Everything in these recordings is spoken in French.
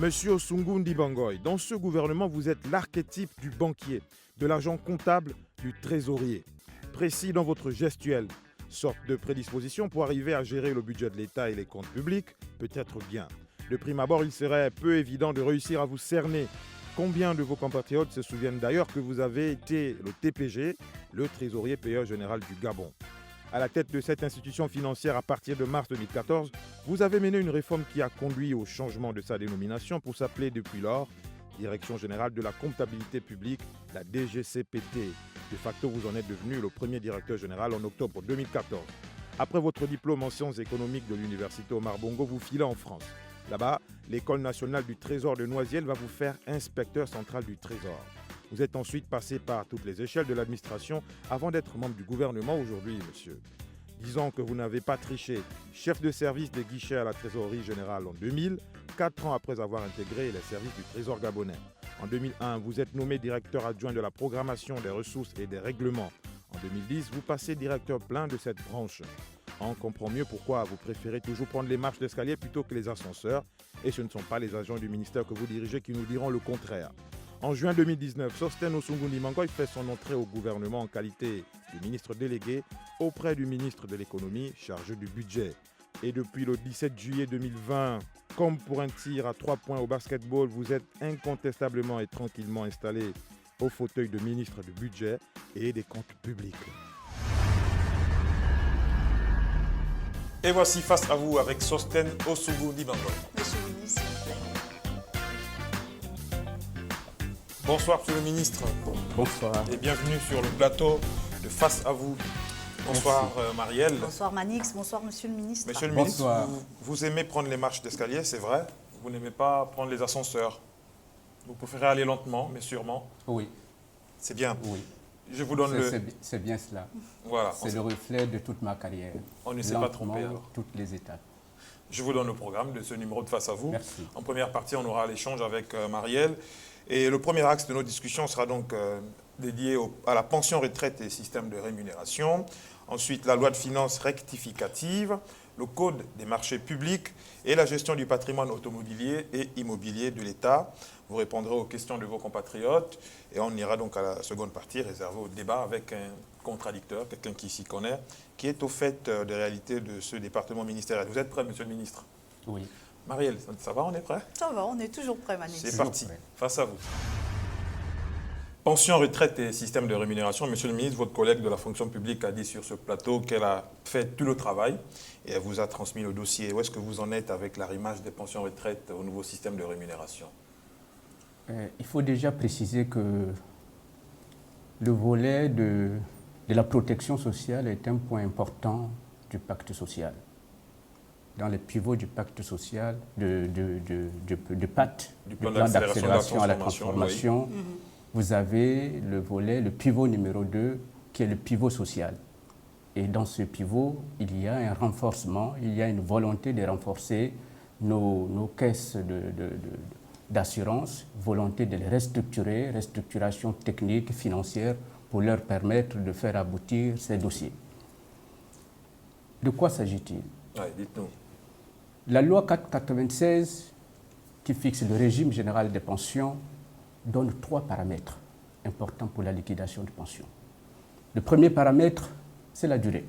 Monsieur Osungundi Bangoy, dans ce gouvernement, vous êtes l'archétype du banquier, de l'agent comptable, du trésorier. Précis dans votre gestuelle, sorte de prédisposition pour arriver à gérer le budget de l'État et les comptes publics, peut-être bien. De prime abord, il serait peu évident de réussir à vous cerner. Combien de vos compatriotes se souviennent d'ailleurs que vous avez été le TPG, le trésorier payeur général du Gabon? À la tête de cette institution financière à partir de mars 2014, vous avez mené une réforme qui a conduit au changement de sa dénomination pour s'appeler depuis lors Direction générale de la comptabilité publique, la DGCPT. De facto, vous en êtes devenu le premier directeur général en octobre 2014. Après votre diplôme en sciences économiques de l'université Omar Bongo, vous filez en France. Là-bas, l'École nationale du Trésor de Noisiel va vous faire inspecteur central du Trésor. Vous êtes ensuite passé par toutes les échelles de l'administration avant d'être membre du gouvernement aujourd'hui, monsieur. Disons que vous n'avez pas triché. Chef de service des guichets à la trésorerie générale en 2000, 4 ans après avoir intégré les services du Trésor gabonais. En 2001, vous êtes nommé directeur adjoint de la programmation des ressources et des règlements. En 2010, vous passez directeur plein de cette branche. On comprend mieux pourquoi vous préférez toujours prendre les marches d'escalier plutôt que les ascenseurs. Et ce ne sont pas les agents du ministère que vous dirigez qui nous diront le contraire. En juin 2019, Sostène Osungundi Bangoy fait son entrée au gouvernement en qualité de ministre délégué auprès du ministre de l'économie chargé du budget. Et depuis le 17 juillet 2020, comme pour un tir à 3 points au basketball, vous êtes incontestablement et tranquillement installé au fauteuil de ministre du budget et des comptes publics. Et voici face à vous avec Sostène Osungundi Bangoy. Monsieur le ministre, s'il vous plaît. Bonsoir, monsieur le ministre. Bonsoir. Et bienvenue sur le plateau de Face à vous. Bonsoir, Marielle. Bonsoir Manix, bonsoir Monsieur le ministre. Monsieur le Bonsoir. ministre, vous aimez prendre les marches d'escalier, c'est vrai. Vous n'aimez pas prendre les ascenseurs. Vous préférez aller lentement, mais sûrement. Oui, C'est bien. oui. Je vous donne C'est bien cela. Voilà. C'est le reflet de toute ma carrière. On ne s'est pas trompé, Lentement, alors. toutes les étapes. Je vous donne le programme de ce numéro de Face à vous. Merci. En première partie, on aura l'échange avec Marielle. Et le premier axe de nos discussions sera donc dédié à la pension retraite et système de rémunération. Ensuite, la loi de finances rectificative, le code des marchés publics et la gestion du patrimoine automobilier et immobilier de l'État. Vous répondrez aux questions de vos compatriotes et on ira donc à la seconde partie réservée au débat avec un contradicteur, quelqu'un qui s'y connaît, qui est au fait des réalités de ce département ministériel. Vous êtes prêt, monsieur le ministre? Oui. Marielle, ça va, on est prêt? Ça va, on est toujours prêt Manix. C'est Toujours parti, prêt. face à vous. Pension, retraite et système de rémunération. Monsieur le ministre, votre collègue de la fonction publique a dit sur ce plateau qu'elle a fait tout le travail et elle vous a transmis le dossier. Où est-ce que vous en êtes avec l'arrimage des pensions retraite au nouveau système de rémunération? Il faut déjà préciser que le volet de la protection sociale est un point important du pacte social. Dans les pivots du pacte social, de PAT, Du plan plan d'accélération à la transformation, transformation, vous avez le volet, le pivot numéro 2, qui est le pivot social. Et dans ce pivot, il y a un renforcement, il y a une volonté de renforcer nos caisses d'assurance, volonté de les restructurer, restructuration technique, financière, pour leur permettre de faire aboutir ces dossiers. De quoi s'agit-il? Oui, dites-nous. La loi 496, qui fixe le régime général des pensions, donne 3 paramètres importants pour la liquidation de pensions. Le premier paramètre, c'est la durée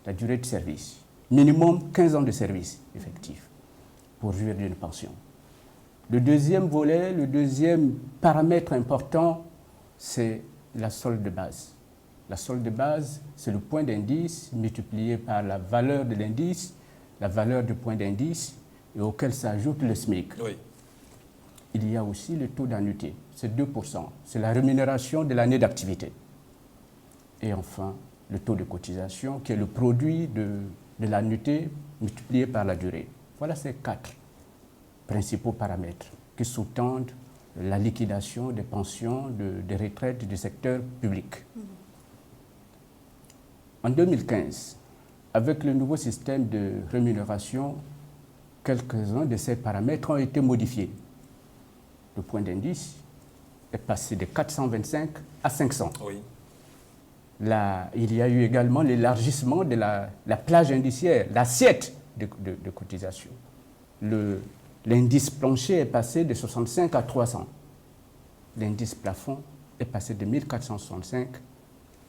de service. Minimum 15 ans de service effectif pour jouir d'une pension. Le deuxième volet, le deuxième paramètre important, c'est la solde de base. La solde de base, c'est le point d'indice multiplié par la valeur de l'indice, la valeur du point d'indice, et auquel s'ajoute le SMIC. Oui. Il y a aussi le taux d'annuité, c'est 2%. C'est la rémunération de l'année d'activité. Et enfin, le taux de cotisation, qui est le produit de l'annuité multiplié par la durée. Voilà ces 4 principaux paramètres qui sous-tendent la liquidation des pensions de retraite du secteur public. En 2015, avec le nouveau système de rémunération, quelques-uns de ces paramètres ont été modifiés. Le point d'indice est passé de 425 à 500. Oui. Là, il y a eu également l'élargissement de la plage indiciaire, l'assiette de cotisation. Le l'indice plancher est passé de 65 à 300. L'indice plafond est passé de 1465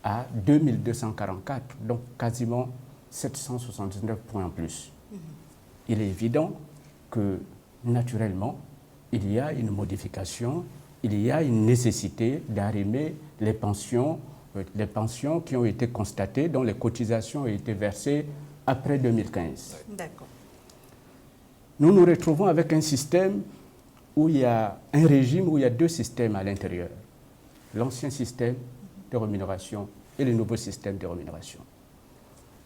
à 2244, donc quasiment 779 points en plus. Il est évident que, naturellement, il y a une modification, il y a une nécessité d'arrimer les pensions qui ont été constatées, dont les cotisations ont été versées après 2015. D'accord. Nous nous retrouvons avec un système où il y a un régime, où il y a deux systèmes à l'intérieur. L'ancien système de rémunération et le nouveau système de rémunération.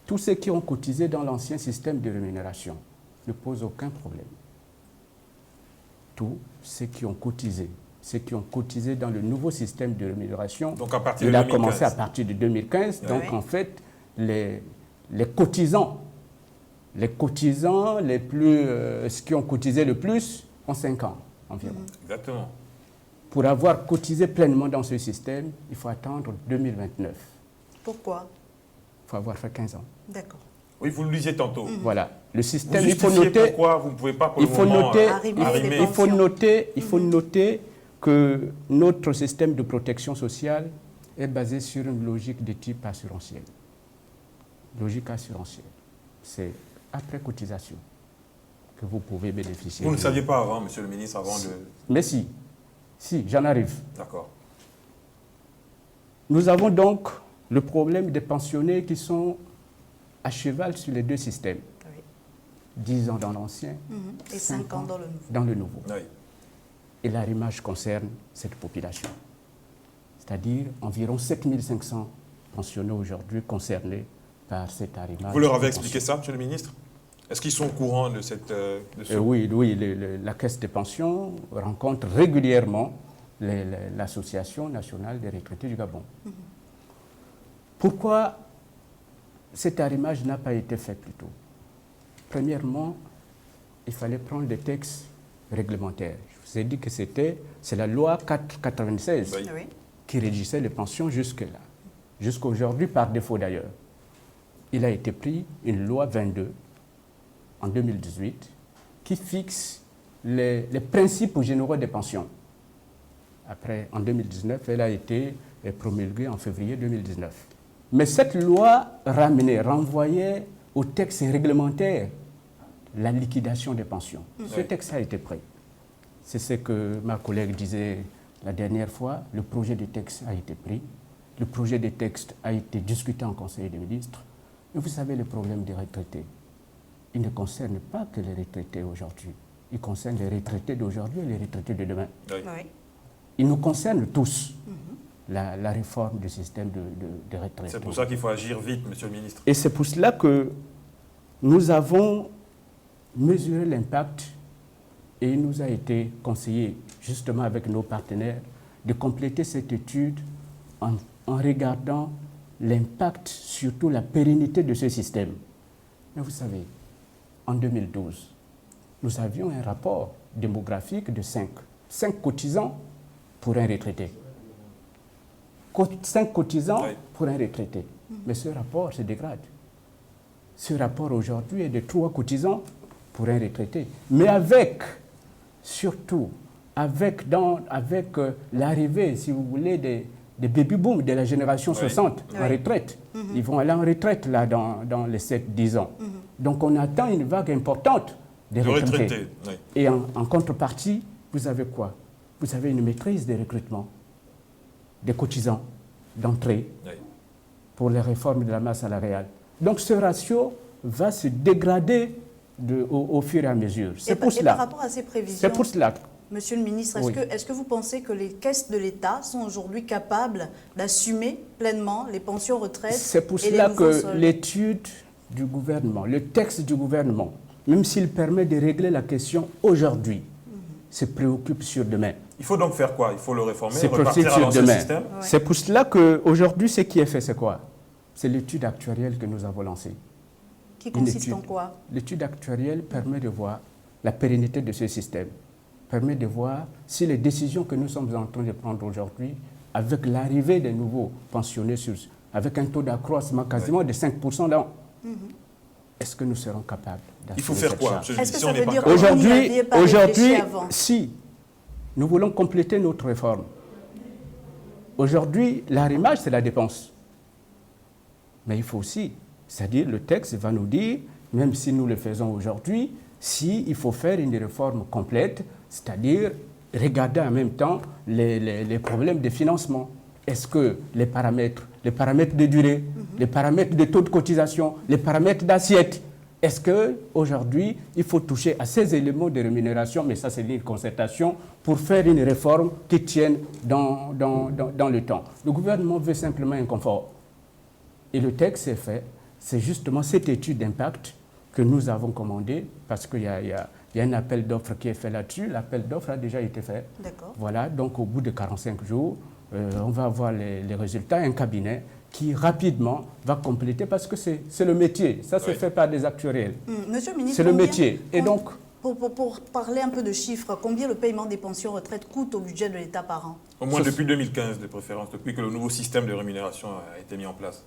Tous ceux qui ont cotisé dans l'ancien système de rémunération ne posent aucun problème. Tous ceux qui ont cotisé dans le nouveau système de rémunération, donc à partir il de a 2015. commencé à partir de 2015. Donc Oui. en fait, les cotisants les plus, ceux qui ont cotisé le plus ont 5 ans environ. Exactement. Pour avoir cotisé pleinement dans ce système, il faut attendre 2029. Pourquoi? Il faut avoir fait 15 ans. D'accord. Oui, vous le disiez tantôt. Voilà. Le Vous système, il faut justifiez noter, pourquoi vous ne pouvez pas pour il le faut moment noter, arrimer arrimer. les il faut noter que notre système de protection sociale est basé sur une logique de type assurantiel. Logique assurantielle. C'est après cotisation que vous pouvez bénéficier. Vous ne saviez pas avant, monsieur le ministre, avant de... Mais si, j'en arrive. D'accord. Nous avons donc le problème des pensionnés qui sont à cheval sur les deux systèmes. Oui. 10 ans dans l'ancien, Et 5 ans dans le nouveau. dans le nouveau. Oui. Et l'arrimage concerne cette population. C'est-à-dire environ 7500 pensionnés aujourd'hui concernés par cet arrimage. Vous leur avez de expliqué pension. ça, monsieur le ministre? Est-ce qu'ils sont au courant de cette... de ce- Oui, la Caisse des pensions rencontre régulièrement l'Association nationale des retraités du Gabon. Pourquoi cet arrimage n'a pas été fait plus tôt? Premièrement, il fallait prendre des textes réglementaires. Je vous ai dit que c'est la loi 496 Oui. Oui. qui régissait les pensions jusque-là, jusqu'à aujourd'hui par défaut d'ailleurs. Il a été pris une loi 22 en 2018 qui fixe les principes généraux des pensions. Après, en 2019, elle a été promulguée en février 2019. Mais cette loi renvoyait au texte réglementaire la liquidation des pensions. Ce texte a été pris. C'est ce que ma collègue disait la dernière fois. Le projet de texte a été pris. Le projet de texte a été discuté en Conseil des ministres. Et vous savez, le problème des retraités, il ne concerne pas que les retraités aujourd'hui. Il concerne les retraités d'aujourd'hui et les retraités de demain. Oui. Oui. Il nous concerne tous, la réforme du système de retraite. C'est pour ça qu'il faut agir vite, monsieur le ministre. Et c'est pour cela que nous avons mesuré l'impact et il nous a été conseillé, justement avec nos partenaires, de compléter cette étude en regardant l'impact, surtout la pérennité de ce système. Mais vous savez, en 2012, nous avions un rapport démographique de 5 cotisants pour un retraité. 5 cotisants Oui. pour un retraité. Mais ce rapport se dégrade. Ce rapport aujourd'hui est de 3 cotisants pour un retraité. Mais surtout, avec l'arrivée, si vous voulez, des baby-boom de la génération Oui. 60 en Oui. retraite. Ils vont aller en retraite là dans les 7-10 ans. Donc on attend une vague importante de De retraités. retraités. Oui. Et en contrepartie, vous avez quoi? Vous avez une maîtrise des recrutements, des cotisants d'entrée Oui. pour les réformes de la masse salariale. Donc ce ratio va se dégrader au fur et à mesure. C'est pour Et par cela. rapport à ces prévisions, C'est pour cela. Monsieur le ministre, Oui. est-ce que vous pensez que les caisses de l'État sont aujourd'hui capables d'assumer pleinement les pensions retraite C'est pour et les cela nouveaux que soldes? l'étude du gouvernement, le texte du gouvernement, même s'il permet de régler la question aujourd'hui, se préoccupe sur demain. Il faut donc faire quoi? Il faut le réformer, C'est repartir à sur l'ancien demain. système? Ouais. C'est pour cela qu'aujourd'hui, ce qui est fait, c'est quoi? C'est l'étude actuarielle que nous avons lancée. Qui consiste étude. en quoi? L'étude actuarielle permet de voir la pérennité de ce système, permet de voir si les décisions que nous sommes en train de prendre aujourd'hui, avec l'arrivée des nouveaux pensionnés, avec un taux d'accroissement quasiment de 5% d'an, est-ce que nous serons capables d'assumer Il faut faire cette quoi, charge? monsieur le Est-ce que ministre, ça si on veut n'est dire pas que vous capable? n'y aviez pas réfléchi avant? Si nous voulons compléter notre réforme, aujourd'hui, l'arrimage, c'est la dépense. Mais il faut aussi, c'est-à-dire le texte va nous dire, même si nous le faisons aujourd'hui, il faut faire une réforme complète, c'est-à-dire regarder en même temps les problèmes de financement. Est-ce que les paramètres de durée, les paramètres de taux de cotisation, les paramètres d'assiette, est-ce qu'aujourd'hui, il faut toucher à ces éléments de rémunération, mais ça c'est une concertation, pour faire une réforme qui tienne dans le temps. Le gouvernement veut simplement un confort. Et le texte est fait, c'est justement cette étude d'impact que nous avons commandée, parce qu'il y a un appel d'offres qui est fait là-dessus. L'appel d'offres a déjà été fait. D'accord. Voilà, donc au bout de 45 jours, on va avoir les résultats, un cabinet qui rapidement va compléter, parce que c'est le métier, ça se fait par des actuariels. Monsieur le ministre, C'est le métier. Et donc, pour parler un peu de chiffres, combien le paiement des pensions retraite coûte au budget de l'État par an? Au moins depuis 2015, de préférence, depuis que le nouveau système de rémunération a été mis en place.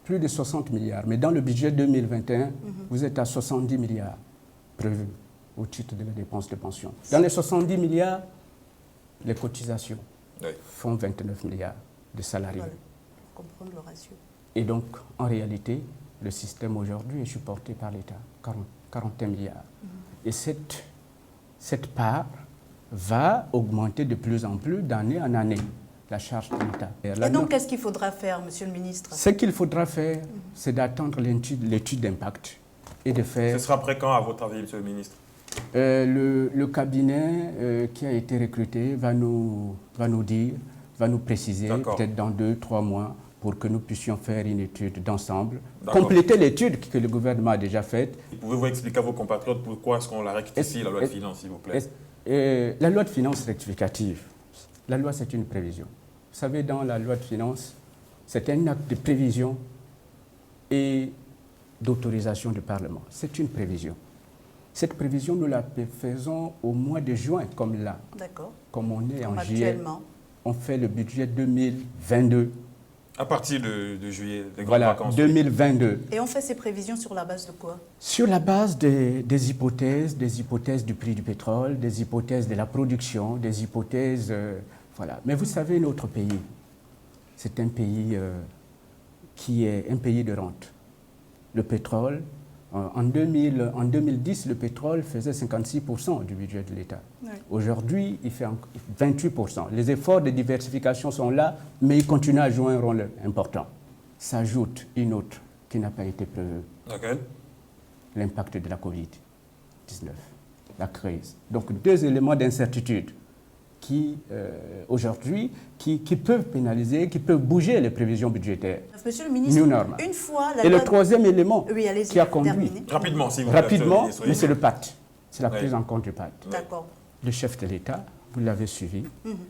plus de 60 milliards. Mais dans le budget 2021, vous êtes à 70 milliards prévus au titre de la dépense de pension. Dans les 70 milliards, les cotisations font 29 milliards de salariés. Voilà, pour comprendre le ratio. Et donc, en réalité, le système aujourd'hui est supporté par l'État, 41 milliards. Et cette part va augmenter de plus en plus d'année en année, la charge de l'État. Et donc, qu'est-ce qu'il faudra faire, monsieur le ministre? Ce qu'il faudra faire, c'est d'attendre l'étude d'impact et de faire... Ce sera après quand, à votre avis, monsieur le ministre? Le cabinet qui a été recruté va nous dire, va nous préciser, peut-être dans 2-3 mois, pour que nous puissions faire une étude d'ensemble, compléter l'étude que le gouvernement a déjà faite. Pouvez-vous expliquer à vos compatriotes pourquoi est-ce qu'on la rectifie, la loi de finances, s'il vous plaît? La loi de finances rectificative, la loi c'est une prévision. Vous savez, dans la loi de finances, c'est un acte de prévision et d'autorisation du Parlement. C'est une prévision. Cette prévision, nous la faisons au mois de juin, comme là. D'accord. Comme on est comme en juillet, on fait le budget 2022. À partir de juillet, les grandes vacances. 2022. Et on fait ces prévisions sur la base de quoi? Sur la base des hypothèses du prix du pétrole, des hypothèses de la production, des hypothèses... voilà. Mais vous savez, notre pays, c'est un pays qui est un pays de rente. Le pétrole, en 2010, le pétrole faisait 56% du budget de l'État. Oui. Aujourd'hui, il fait 28%. Les efforts de diversification sont là, mais ils continuent à jouer un rôle important. S'ajoute une autre qui n'a pas été prévue. Laquelle? L'impact de la Covid-19, la crise. Donc, deux éléments d'incertitude qui, aujourd'hui, qui peuvent pénaliser, qui peuvent bouger les prévisions budgétaires. Monsieur le ministre, une fois... Et le troisième élément qui a conduit... Terminer. Rapidement, si vous voulez. Rapidement, mais c'est le pacte. C'est la prise en compte du pacte. D'accord. Le chef de l'État, vous l'avez suivi,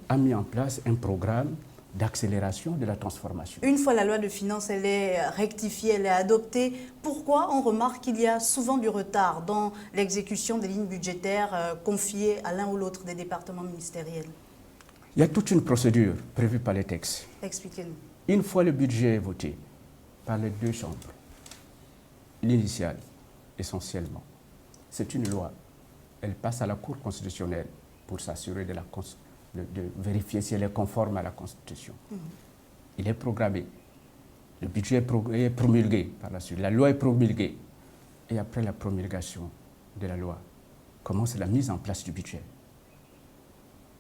a mis en place un programme d'accélération de la transformation. Une fois la loi de finances, elle est rectifiée, elle est adoptée, pourquoi on remarque qu'il y a souvent du retard dans l'exécution des lignes budgétaires confiées à l'un ou l'autre des départements ministériels? Il y a toute une procédure prévue par les textes. Expliquez-nous. Une fois le budget est voté par les deux chambres, l'initiale essentiellement, c'est une loi. Elle passe à la Cour constitutionnelle pour s'assurer de vérifier si elle est conforme à la Constitution. Il est programmé. Le budget est promulgué par la suite. La loi est promulguée. Et après la promulgation de la loi, commence la mise en place du budget.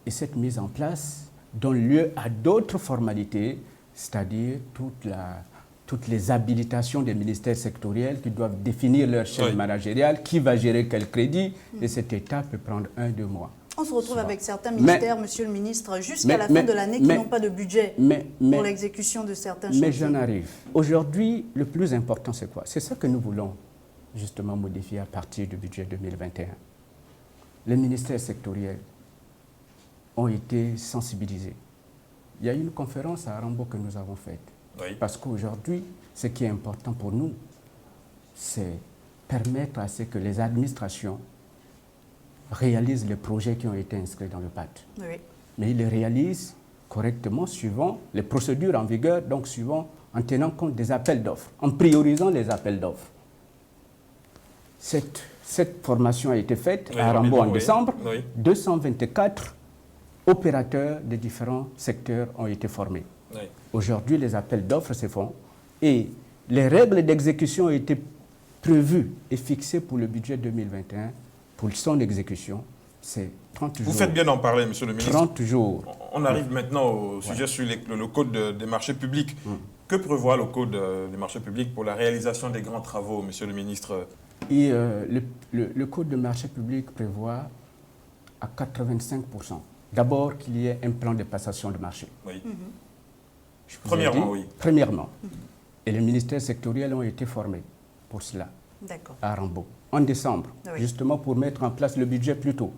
Et cette mise en place donne lieu à d'autres formalités, c'est-à-dire toutes les habilitations des ministères sectoriels qui doivent définir leur chaîne managériale, qui va gérer quel crédit, et cette étape peut prendre 1-2 mois. On se retrouve avec certains ministères, monsieur le ministre, jusqu'à la fin de l'année qui n'ont pas de budget pour l'exécution de certains chantiers. Mais j'en arrive. Aujourd'hui, le plus important, c'est quoi? C'est ça que nous voulons justement modifier à partir du budget 2021. Les ministères sectoriels ont été sensibilisés. Il y a eu une conférence à Arambo que nous avons faite. Oui. Parce qu'aujourd'hui, ce qui est important pour nous, c'est permettre à ce que les administrations réalisent les projets qui ont été inscrits dans le pacte. Oui. Mais ils les réalisent correctement suivant les procédures en vigueur, donc en tenant compte des appels d'offres, en priorisant les appels d'offres. cette formation a été faite Oui, à Rambo en oui. décembre. Oui. 224 opérateurs des différents secteurs ont été formés. Oui. Aujourd'hui, les appels d'offres se font et les règles d'exécution ont été prévues et fixées pour le budget 2021. Pour son exécution, c'est 30 jours. Vous faites bien d'en parler, monsieur le ministre. 30 jours. On arrive maintenant au sujet sur le code des marchés publics. Que prévoit le code des marchés publics pour la réalisation des grands travaux, monsieur le ministre? Et le code de marché public prévoit à 85% d'abord qu'il y ait un plan de passation de marché. Oui. Je vous ai Premièrement, dit, oui. Premièrement. Et les ministères sectoriels ont été formés pour cela D'accord. à Rambo en décembre, Oui. justement pour mettre en place le budget plus tôt.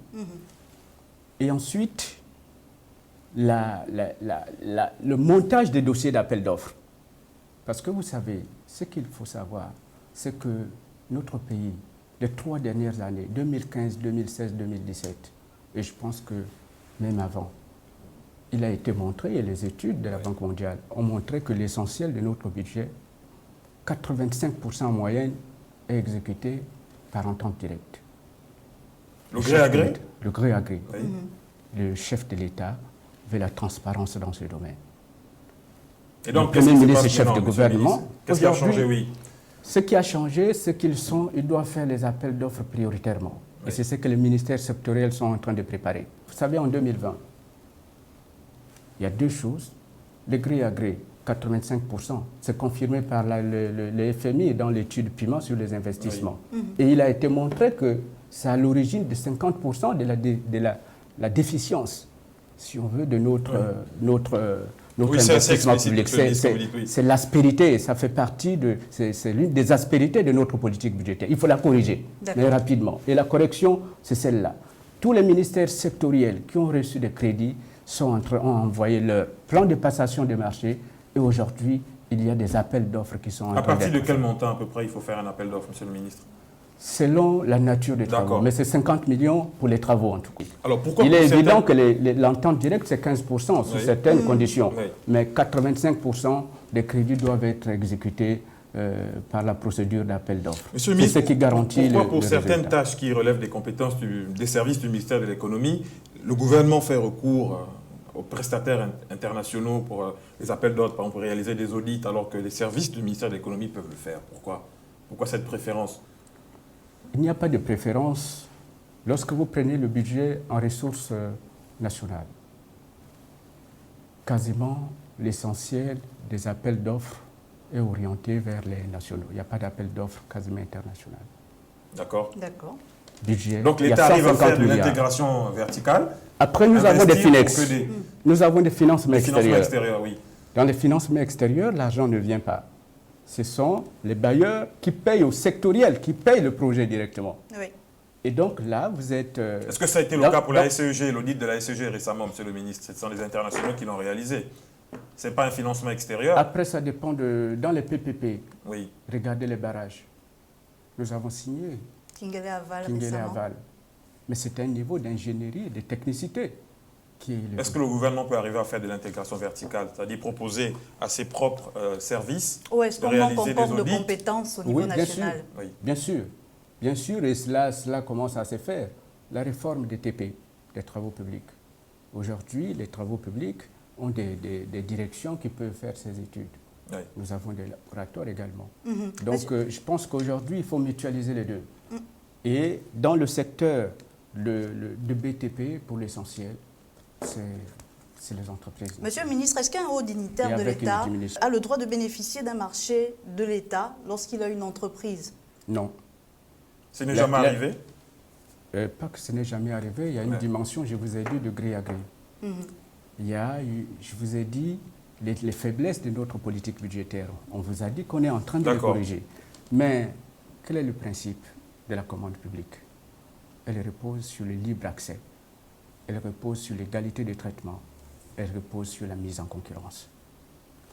Et ensuite, le montage des dossiers d'appel d'offres. Parce que vous savez, ce qu'il faut savoir, c'est que notre pays, les 3 dernières années, 2015, 2016, 2017, et je pense que même avant, il a été montré, et les études de la Banque mondiale ont montré que l'essentiel de notre budget, 85% en moyenne, est exécuté par entente directe. Le gré à gré? Le gré à gré. Oui. Le chef de l'État veut la transparence dans ce domaine. Et donc, le Premier qu'est-ce qui se ministre passe et chef maintenant, de monsieur le gouvernement, ministre? Qu'est-ce qui a changé, aujourd'hui, oui? Ce qui a changé, c'est ils doivent faire les appels d'offres prioritairement. Oui. Et c'est ce que les ministères sectoriels sont en train de préparer. Vous savez, en 2020, il y a 2 choses. Le gré à gré, 85%, c'est confirmé par le FMI dans l'étude PIMA sur les investissements. Et il a été montré que c'est à l'origine de 50% de la déficience, si on veut, de notre Oui, c'est assez investissement explicite, public. monsieur le ministre, vous dites, oui. C'est l'aspérité, ça fait partie c'est l'une des aspérités de notre politique budgétaire. Il faut la corriger, mais rapidement. Et la correction, c'est celle-là. Tous les ministères sectoriels qui ont reçu des crédits ont envoyé leur plan de passation des marchés et aujourd'hui, il y a des appels d'offres qui sont en train À partir de d'être quel faits. montant à peu près il faut faire un appel d'offres, monsieur le ministre? Selon la nature des travaux. D'accord. Mais c'est 50 millions pour les travaux en tout cas. Alors pourquoi Il est pour évident certains- que l'entente directe, c'est 15% sous Oui. certaines conditions. Oui. Mais 85% des crédits doivent être exécutés par la procédure d'appel d'offres. Monsieur le C'est ministre, ce qui garantit pourquoi le pour certaines résultat. tâches qui relèvent des compétences des services du ministère de l'économie, le gouvernement fait recours aux prestataires internationaux pour les appels d'ordre, par exemple, pour réaliser des audits, alors que les services du ministère de l'économie peuvent le faire? Pourquoi cette préférence? Il n'y a pas de préférence lorsque vous prenez le budget en ressources nationales. Quasiment l'essentiel des appels d'offres est orienté vers les nationaux. Il n'y a pas d'appel d'offres quasiment international. D'accord. D'accord. Budget. Donc il y a l'État arrive à 150 faire de milliards. l'intégration verticale. Après, nous avons des investir pour FINEX. que des Nous avons des financements des financements extérieurs. extérieurs, oui. Dans les financements extérieurs, l'argent ne vient pas. Ce sont les bailleurs qui payent au sectoriel, qui payent le projet directement. Oui. Et donc là, vous êtes... Est-ce que ça a été le cas pour la SEG, l'audit de la SEG récemment, monsieur le ministre? Ce sont les internationaux qui l'ont réalisé. Ce n'est pas un financement extérieur? Après, ça dépend de... Dans les PPP, Oui. regardez les barrages. Nous avons signé Kingele Aval Kingele récemment. Aval. Mais c'est un niveau d'ingénierie et de technicité qui est élevé. Est-ce que le gouvernement peut arriver à faire de l'intégration verticale, c'est-à-dire proposer à ses propres services Ou est-ce de qu'on manque réaliser encore des de audits? compétences au niveau Oui, bien sûr. national? Oui. Bien sûr. Bien sûr, et cela commence à se faire. La réforme des TP, des travaux publics. Aujourd'hui, les travaux publics ont des directions qui peuvent faire ces études. Oui. Nous avons des laboratoires également. Mhm. Donc, je pense qu'aujourd'hui, il faut mutualiser les deux. Et dans le secteur de BTP, pour l'essentiel, c'est les entreprises. Monsieur le ministre, est-ce qu'un haut dignitaire Et de avec une l'État diminution. a le droit de bénéficier d'un marché de l'État lorsqu'il a une entreprise? Non. Ce n'est jamais arrivé? Pas que ce n'est jamais arrivé. Il y a une Ouais. dimension, je vous ai dit, de gré à gré. Il y a eu, je vous ai dit, les faiblesses de notre politique budgétaire. On vous a dit qu'on est en train de les D'accord. corriger. Mais quel est le principe de la commande publique? Elle repose sur le libre accès. Elle repose sur l'égalité de traitement. Elle repose sur la mise en concurrence.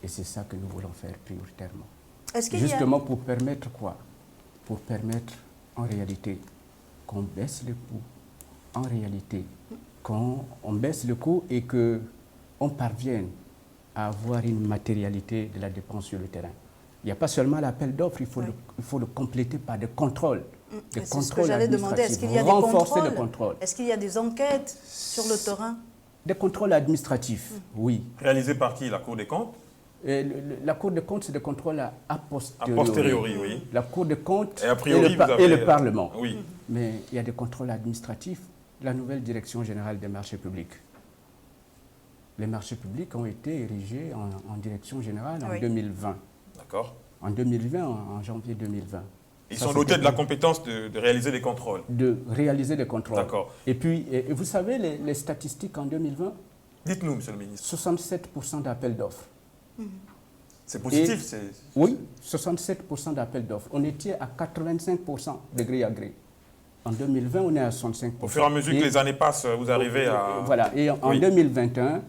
Et c'est ça que nous voulons faire prioritairement. Est-ce qu'il y a... Justement pour permettre quoi? Pour permettre en réalité qu'on baisse le coût, en réalité qu'on baisse le coût et qu'on parvienne à avoir une matérialité de la dépense sur le terrain. Il n'y a pas seulement l'appel d'offres, il faut le compléter par des contrôles C'est ce que j'allais demander. Est-ce qu'il y a des contrôles? Est-ce qu'il y a des enquêtes sur le terrain? Des contrôles administratifs, oui. Réalisés par qui? La Cour des comptes? La Cour des comptes, c'est des contrôles a posteriori. A posteriori, oui. La Cour des comptes et, a priori, et le Parlement. Oui. Mais il y a des contrôles administratifs. La nouvelle Direction générale des marchés publics. Les marchés publics ont été érigés en Direction générale en 2020. D'accord. En 2020, en janvier 2020. Ils sont dotés de la compétence de réaliser des contrôles. De réaliser des contrôles. D'accord. Et puis, vous savez, les statistiques en 2020? Dites-nous, Monsieur le ministre. 67% d'appels d'offres. C'est positif. Oui, 67% d'appels d'offres. On était à 85% de gré à gré. En 2020, on est à 65%. Au fur et à mesure que les années passent, vous arrivez à... Voilà, et en 2021,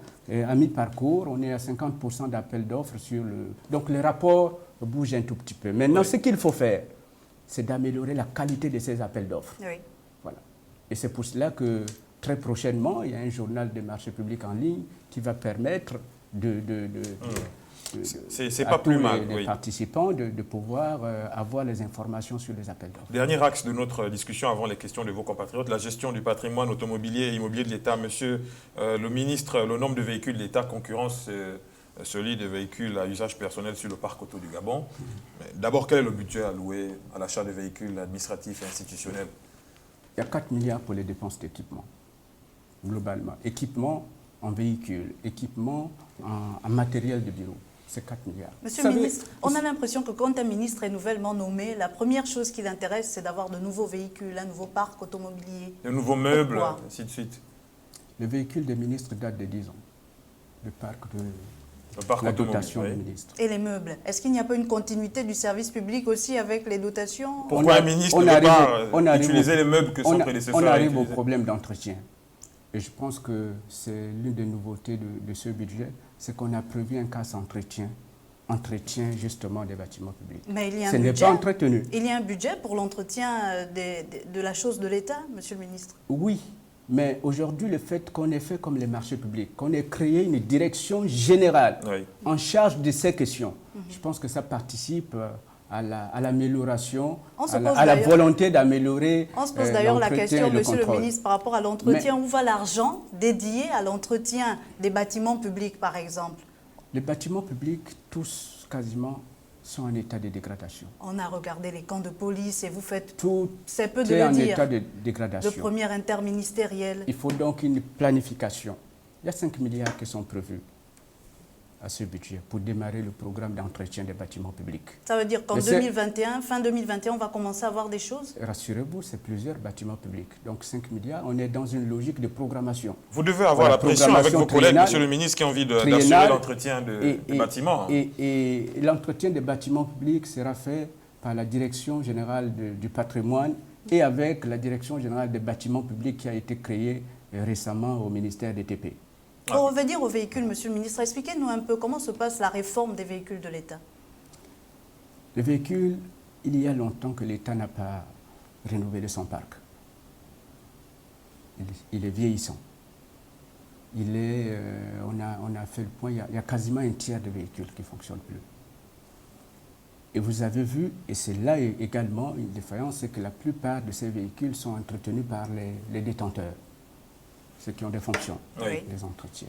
à mi-parcours, on est à 50% d'appels d'offres sur le... Donc, les rapports bougent un tout petit peu. Maintenant, ce qu'il faut faire, c'est d'améliorer la qualité de ces appels d'offres. Oui. Voilà. Et c'est pour cela que, très prochainement, il y a un journal des marchés publics en ligne qui va permettre c'est pas plus mal, les participants de pouvoir avoir les informations sur les appels d'offres. Dernier axe de notre discussion avant les questions de vos compatriotes, la gestion du patrimoine automobilier et immobilier de l'État. Monsieur le ministre, le nombre de véhicules de l'État concurrence celui des véhicules à usage personnel sur le parc auto du Gabon. D'abord, quel est le budget alloué à l'achat de véhicules administratifs et institutionnels? Il y a 4 milliards pour les dépenses d'équipement, globalement. Équipement en véhicules, équipement en matériel de bureau. C'est 4 milliards. Monsieur le ministre, on a l'impression que quand un ministre est nouvellement nommé, la première chose qui l'intéresse, c'est d'avoir de nouveaux véhicules, un nouveau parc automobilier. De nouveaux meubles, Pourquoi? ainsi de suite. Le véhicule des ministres date de 10 ans. Le parc la dotation des ministres. Et les meubles? Est-ce qu'il n'y a pas une continuité du service public aussi avec les dotations? Pourquoi un ministre ne peut pas utiliser les meubles que son prédécesseur a utilisés? On arrive au problème d'entretien. Et je pense que c'est l'une des nouveautés de ce budget, c'est qu'on a prévu un cas entretien justement des bâtiments publics. Mais il y a un Ce n'est pas entretenu. Il y a un budget pour l'entretien de la chose de l'État, monsieur le ministre? Oui, mais aujourd'hui, le fait qu'on ait fait comme les marchés publics, qu'on ait créé une direction générale en charge de ces questions, je pense que ça participe à l'amélioration, à la volonté d'améliorer. On se pose d'ailleurs la question, monsieur le ministre, par rapport à l'entretien. Où va l'argent dédié à l'entretien des bâtiments publics, par exemple? Les bâtiments publics, tous quasiment, sont en état de dégradation. On a regardé les camps de police et vous faites... C'est peu de le dire. En état de dégradation. De première interministérielle. Il faut donc une planification. Il y a 5 milliards qui sont prévus à ce budget pour démarrer le programme d'entretien des bâtiments publics. Ça veut dire qu'en 2021, fin 2021, on va commencer à voir des choses? Rassurez-vous, c'est plusieurs bâtiments publics. Donc 5 milliards, on est dans une logique de programmation. Vous devez avoir la pression avec vos collègues, monsieur le ministre, qui ont envie d'assurer l'entretien des bâtiments. Et l'entretien des bâtiments publics sera fait par la Direction générale du patrimoine et avec la Direction générale des bâtiments publics qui a été créée récemment au ministère des TP. Pour revenir aux véhicules, monsieur le ministre, expliquez-nous un peu comment se passe la réforme des véhicules de l'État. Les véhicules, il y a longtemps que l'État n'a pas rénové son parc. Il est vieillissant. On a fait le point, il y a quasiment un tiers de véhicules qui ne fonctionnent plus. Et vous avez vu, et c'est là également une défaillance, c'est que la plupart de ces véhicules sont entretenus par les détenteurs, ceux qui ont des fonctions, les entretiens.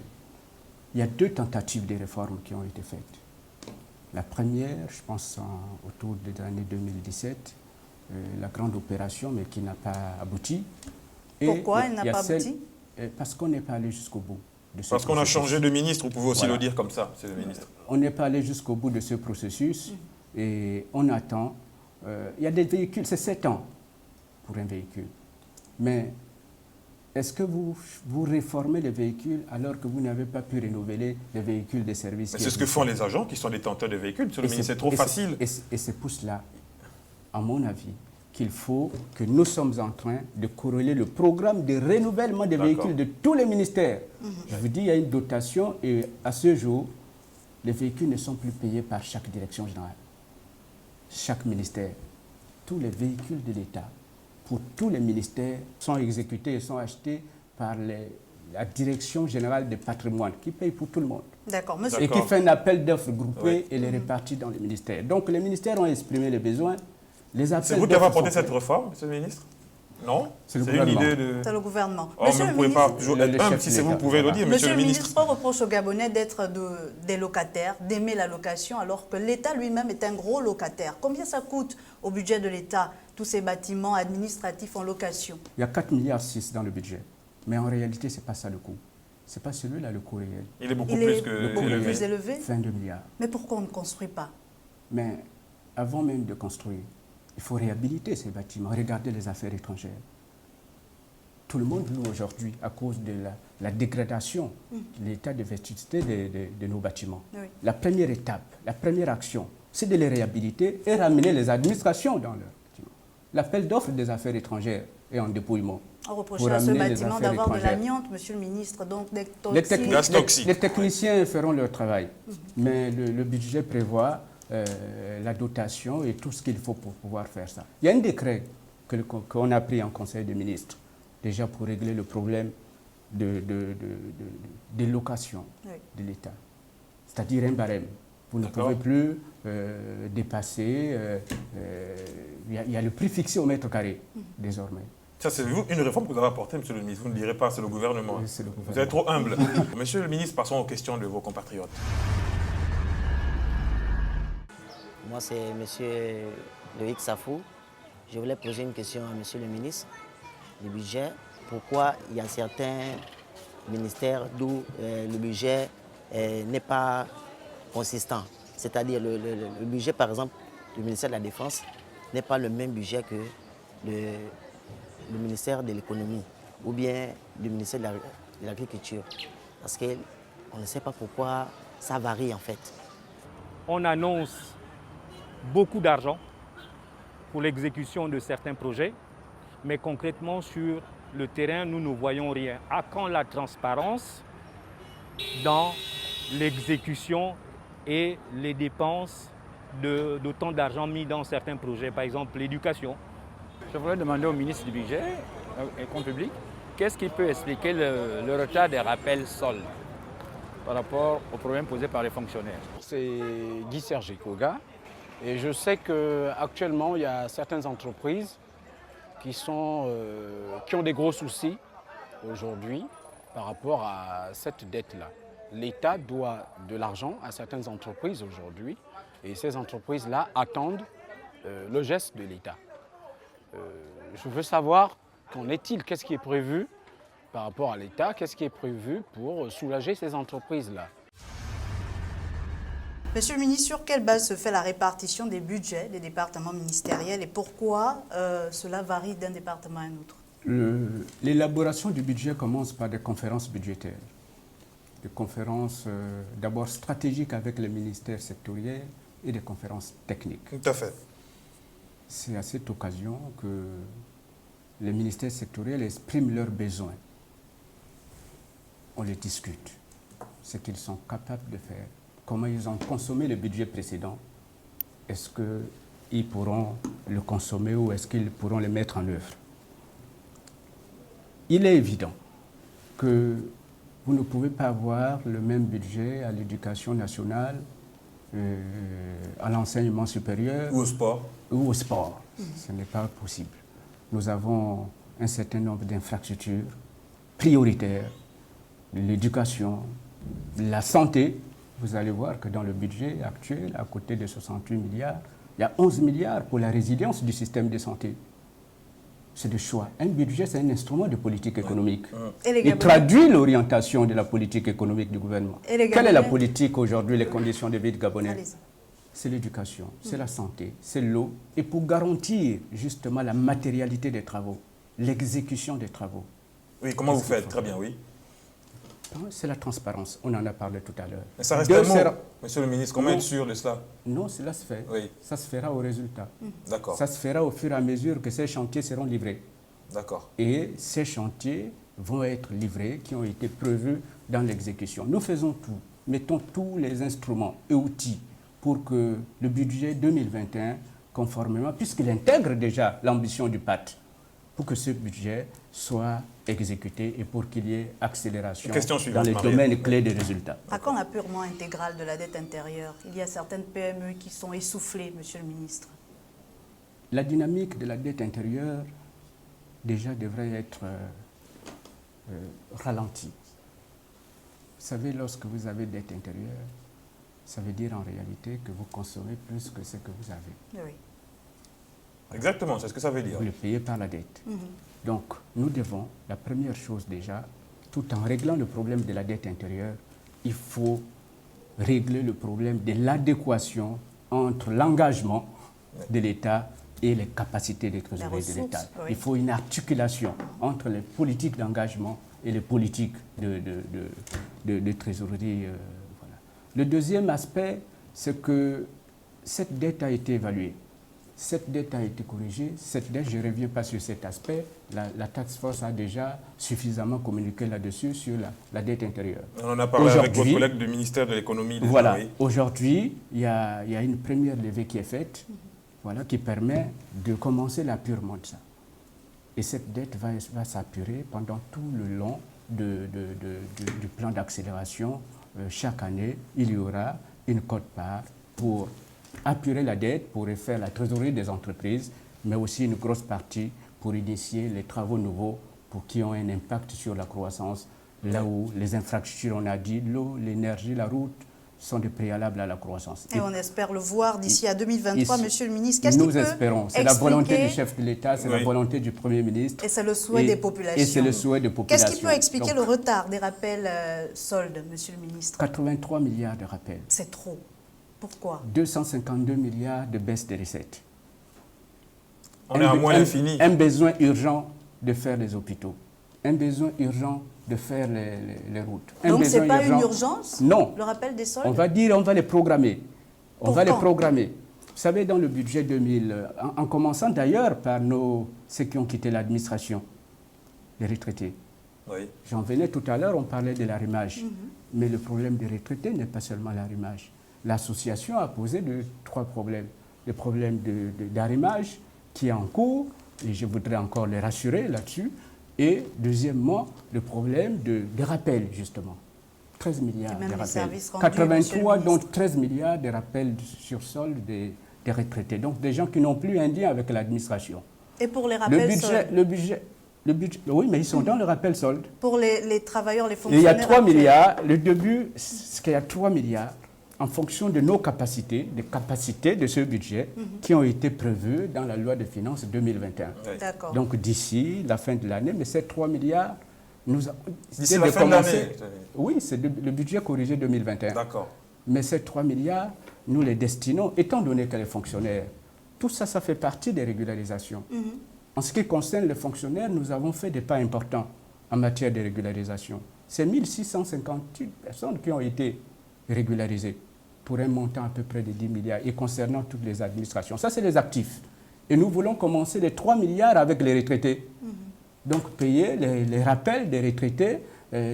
Il y a 2 tentatives de réforme qui ont été faites. La première, je pense autour des années 2017, la grande opération, mais qui n'a pas abouti. Pourquoi elle n'a pas abouti? Parce qu'on n'est pas allé jusqu'au bout. Parce qu'on a changé de ministre, vous pouvez aussi le dire comme ça, c'est le ministre. On n'est pas allé jusqu'au bout de ce processus et on attend. Il y a des véhicules, c'est 7 ans pour un véhicule. Mais est-ce que vous réformez les véhicules alors que vous n'avez pas pu renouveler les véhicules des services? C'est ce que font les agents qui sont détenteurs de véhicules. C'est trop facile. Et c'est pour cela, à mon avis, qu'il faut que nous sommes en train de corréler le programme de renouvellement des véhicules de tous les ministères. Je vous dis, il y a une dotation et à ce jour, les véhicules ne sont plus payés par chaque direction générale, chaque ministère. Tous les véhicules de l'État, pour tous les ministères, sont exécutés et sont achetés par la Direction générale du patrimoine, qui paye pour tout le monde. D'accord, monsieur. Et qui fait un appel d'offres groupé et les répartit dans les ministères. Donc les ministères ont exprimé les besoins. C'est vous qui avez apporté cette réforme, monsieur le ministre? Non? C'est le une gouvernement. idée de... C'est le gouvernement. Oh, mais vous ne pouvez pas toujours être humble si c'est vous pouvez le dire, Monsieur le ministre, on reproche aux Gabonais d'être des locataires, d'aimer la location, alors que l'État lui-même est un gros locataire. Combien ça coûte au budget de l'État, tous ces bâtiments administratifs en location? Il y a 4,6 milliards dans le budget. Mais en réalité, ce n'est pas ça le coût. Ce n'est pas celui-là le coût réel. Il est beaucoup plus plus élevé. 22 milliards. Mais pourquoi on ne construit pas? Mais avant même de construire, il faut réhabiliter ces bâtiments. Regardez les affaires étrangères. Tout le monde loue aujourd'hui à cause de la dégradation de l'état de vétusté de nos bâtiments. Oui. La première étape, la première action, c'est de les réhabiliter et ramener les administrations dans leurs bâtiments. L'appel d'offres des affaires étrangères est en dépouillement. On reproche à ce bâtiment d'avoir de l'amiante, monsieur le ministre, donc des toxiques. Les techniciens feront leur travail, mais le budget prévoit la dotation et tout ce qu'il faut pour pouvoir faire ça. Il y a un décret qu'on a pris en Conseil des ministres, déjà pour régler le problème des locations de l'État, c'est-à-dire un barème. Vous ne pouvez plus dépasser, il y a le prix fixé au mètre carré désormais. Ça, c'est une réforme que vous avez apportée, monsieur le ministre. Vous ne direz pas, c'est le gouvernement. Oui, c'est le gouvernement. Vous êtes trop humble. Monsieur le ministre, passons aux questions de vos compatriotes. Moi, c'est M. Loïc Safou. Je voulais poser une question à M. le ministre du budget. Pourquoi il y a certains ministères d'où le budget n'est pas consistant? C'est-à-dire le budget, par exemple, du ministère de la Défense n'est pas le même budget que le ministère de l'économie ou bien le ministère de l'agriculture. Parce qu'on ne sait pas pourquoi ça varie en fait. On annonce beaucoup d'argent pour l'exécution de certains projets, mais concrètement sur le terrain, nous ne voyons rien. À quand la transparence dans l'exécution et les dépenses d'autant d'argent mis dans certains projets, par exemple l'éducation? Je voudrais demander au ministre du Budget et Comptes publics, qu'est-ce qui peut expliquer le retard des rappels soldes par rapport aux problèmes posés par les fonctionnaires? C'est Guy Serge Koga et je sais qu'actuellement il y a certaines entreprises qui ont des gros soucis aujourd'hui par rapport à cette dette-là. L'État doit de l'argent à certaines entreprises aujourd'hui et ces entreprises-là attendent le geste de l'État. Je veux savoir qu'en est-il, qu'est-ce qui est prévu par rapport à l'État, qu'est-ce qui est prévu pour soulager ces entreprises-là. Monsieur le ministre, sur quelle base se fait la répartition des budgets des départements ministériels et pourquoi cela varie d'un département à un autre? L'élaboration du budget commence par des conférences budgétaires. Des conférences d'abord stratégiques avec les ministères sectoriels et des conférences techniques. Tout à fait. C'est à cette occasion que les ministères sectoriels expriment leurs besoins. On les discute, ce qu'ils sont capables de faire, comment ils ont consommé le budget précédent, est-ce qu'ils pourront le consommer ou est-ce qu'ils pourront le mettre en œuvre. Il est évident que vous ne pouvez pas avoir le même budget à l'éducation nationale, à l'enseignement supérieur ou au sport. Ce n'est pas possible. Nous avons un certain nombre d'infrastructures prioritaires, l'éducation, la santé. Vous allez voir que dans le budget actuel, à côté de 68 milliards, il y a 11 milliards pour la résilience du système de santé. C'est le choix. Un budget, c'est un instrument de politique économique. Il traduit l'orientation de la politique économique du gouvernement. Quelle est la politique aujourd'hui, les conditions de vie de Gabonais? C'est l'éducation, c'est la santé, c'est l'eau. Et pour garantir justement la matérialité des travaux, l'exécution des travaux. Oui, comment vous faites? Très bien, oui. C'est la transparence, on en a parlé tout à l'heure. Mais ça reste un mot, monsieur le ministre, comment être sûr de cela? Non, cela se fait. Oui. Ça se fera au résultat. D'accord. Ça se fera au fur et à mesure que ces chantiers seront livrés. D'accord. Et ces chantiers vont être livrés, qui ont été prévus dans l'exécution. Nous faisons tout, mettons tous les instruments et outils pour que le budget 2021, conformément, puisqu'il intègre déjà l'ambition du PAT, pour que ce budget soit exécuté et pour qu'il y ait accélération dans les domaines clés des résultats. À quand l'apurement intégral de la dette intérieure? Il y a certaines PME qui sont essoufflées, monsieur le ministre. la dynamique de la dette intérieure déjà devrait être ralentie. Vous savez, lorsque vous avez dette intérieure, ça veut dire en réalité que vous consommez plus que ce que vous avez. Oui. Exactement, c'est ce que ça veut dire. Vous le payez par la dette. Donc, nous devons, la première chose déjà, tout en réglant le problème de la dette intérieure, il faut régler le problème de l'adéquation entre l'engagement de l'État et les capacités de trésorerie de l'État. Oui. Il faut une articulation entre les politiques d'engagement et les politiques de trésorerie. Voilà. Le deuxième aspect, c'est que cette dette a été évaluée. Cette dette a été corrigée. Cette dette, je ne reviens pas sur cet aspect. La task force a déjà suffisamment communiqué là-dessus sur la dette intérieure. On en a parlé avec votre collègue du ministère de l'économie. Voilà. Aujourd'hui, il y a une première levée qui est faite, voilà, qui permet de commencer l'apurement de ça. Et cette dette va s'apurer pendant tout le long du plan d'accélération. Chaque année, il y aura une quote-part pour apurer la dette, pour refaire la trésorerie des entreprises, mais aussi une grosse partie pour initier les travaux nouveaux qui ont un impact sur la croissance, là où les infrastructures, on a dit, l'eau, l'énergie, la route, sont des préalables à la croissance. Et on espère le voir d'ici à 2023, Monsieur le ministre. Qu'est-ce nous espérons. C'est la volonté du chef de l'État, c'est oui. la volonté du Premier ministre. Et c'est le souhait des populations. Et c'est le souhait des populations. Qu'est-ce qui peut expliquer le retard des rappels soldes, Monsieur le ministre? 83 milliards de rappels. C'est trop. Pourquoi? 252 milliards de baisse des recettes. On est à moins l'infini. Un besoin urgent de faire les hôpitaux. Un besoin urgent de faire les routes. Donc ce n'est pas une urgence? Non. Le rappel des soldes? On va dire, on va les programmer. On va les programmer. Vous savez, dans le budget 2000, en commençant d'ailleurs par ceux qui ont quitté l'administration, les retraités. Oui. J'en venais tout à l'heure, on parlait de l'arrimage. Mais le problème des retraités n'est pas seulement l'arrimage. L'association a posé 3 problèmes. Le problème d'arrimage qui est en cours, et je voudrais encore les rassurer là-dessus. Et deuxièmement, le problème de rappels, justement. 13 milliards de rappels. 83, donc 13 milliards de rappels sur solde des retraités. Donc des gens qui n'ont plus un lien avec l'administration. Et pour les rappels soldes? Le budget, oui, mais ils sont dans le rappel solde. Pour les travailleurs, les fonctionnaires? Il y a 3 milliards. Le début, c'est qu'il y a 3 milliards en fonction de nos capacités, des capacités de ce budget qui ont été prévues dans la loi de finances 2021. D'accord. Donc d'ici la fin de l'année, mais ces 3 milliards, d'ici la fin de l'année? Oui, c'est le budget corrigé 2021. D'accord. Mais ces 3 milliards, nous les destinons, étant donné que les fonctionnaires, tout ça, ça fait partie des régularisations. En ce qui concerne les fonctionnaires, nous avons fait des pas importants en matière de régularisation. C'est 1658 personnes qui ont été régularisées pour un montant à peu près de 10 milliards et concernant toutes les administrations. Ça, c'est les actifs. Et nous voulons commencer les 3 milliards avec les retraités. Donc, payer les rappels des retraités